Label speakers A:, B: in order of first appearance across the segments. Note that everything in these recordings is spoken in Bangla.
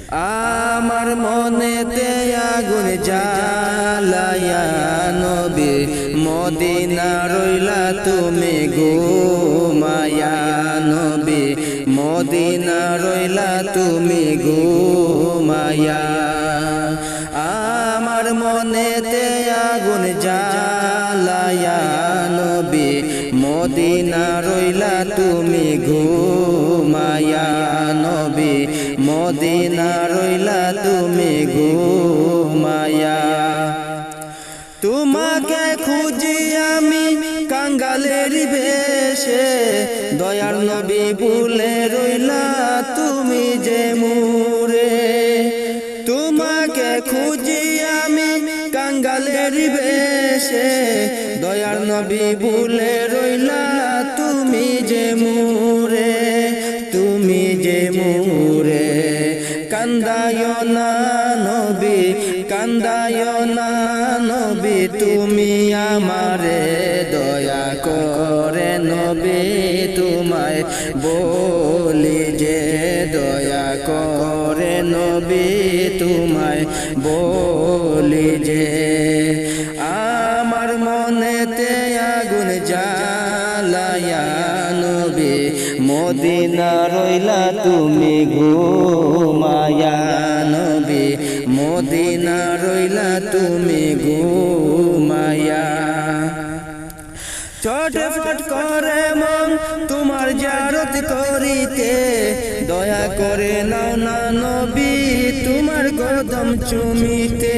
A: আমার মনেতে আগুন জ্বালায়া নবী মদিনা রইলা তুমি ঘুমায়া নবী মদিনা রইলা তুমি ঘুমায়া আমার মনেতে আগুন জ্বালায়া নবী মদিনা রইলা তুমি ঘুমায়া নবী মদিনা রইলা তুমি ঘুমায়া তোমাকে খুঁজি আমি কাঙ্গালের বেশে দয়ার নবী ভুলে রইলা তুমি যে মুরে তোমাকে খুঁজি আমি কাঙ্গালের বেশে দয়ার নবী ভুলে রইলা তুমি যে মুরে তুমি যে মুরে কান্দায় না নবী কান্দায় না নবী তুমি আমারে দয়া করে নবী তোমায় বলি যে দয়া করে নবী তোমায় বলি যে আমার মনেতে আগুন জ্বালায়া নবী মদিনা রইলা তুমি ঘুমায়া নবী মদিনা রইলা তুমি ঘুমায়া ছটফট করে মন তোমার জিয়ারত করিতে দয়া করে নাও না নবী তোমার কদম চুমিতে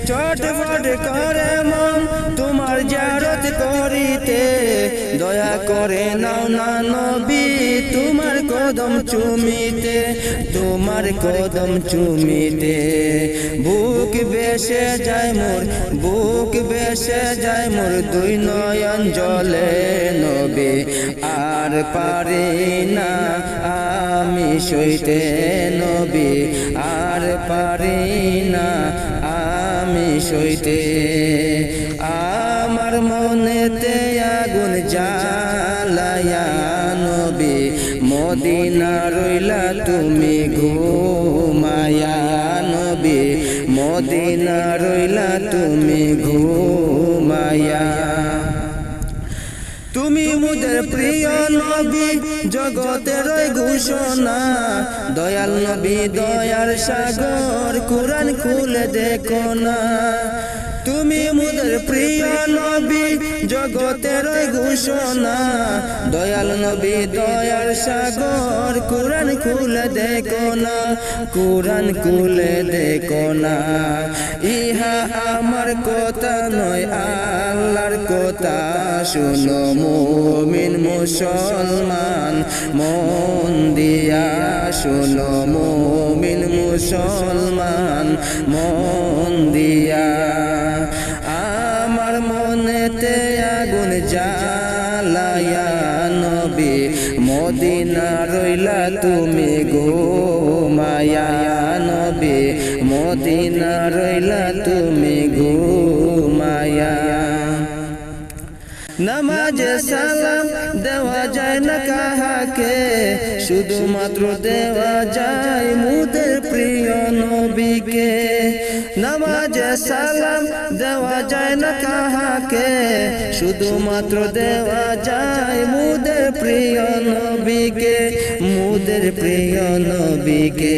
A: ছটফট করে মন তোমার জিয়ারত করিতে দয়া করে নাও না নবী তোমার কদম চুমিতে তোমার কদম চুমিতে বুক বেসে যায় মোর বুক বেসে যায় মোর দুই নয়ন জলে নবী আর পারি না আমি সইতে নবী আর পারি না আমি সইতে আমার মনেতে আগুন জ্বালায়া নবী মদিনা রইলা তুমি ঘুমায়া নবী মদিনা রইলা তুমি ঘুমায়া তুমি মুদের প্রিয় নবী জগতের ঘোষণা দয়াল নবী দয়ার সাগর কুরআন খুলে দেখো না তুমি মুদের প্রিয় নবী জগতের ঘোষণা দয়াল নবী দয়ার সাগর কুরআন খুলে দেখো না কুরআন খুলে দেখো না ইহা আমার কথা নয় আল্লাহর কথা শুনো মুমিন মুসলমান মন দিয়া শুনো মুমিন মুসলমান মন দিয়া আমার মনেতে আগুন জ্বালায়া নবী মদিনা রইলা তুমি ঘুমায়া নবী মদিনা রইলা তুমি ঘুমায়া নামাজে সালাম দেওয়া যায় না কাহাকে শুধুমাত্র দেওয়া যায় মুদের প্রিয় নবীকে নামাজে সালাম দেওয়া যায় না কাহাকে শুধুমাত্র দেওয়া যায় মুদের প্রিয় নবীকে মুদের প্রিয় নবীকে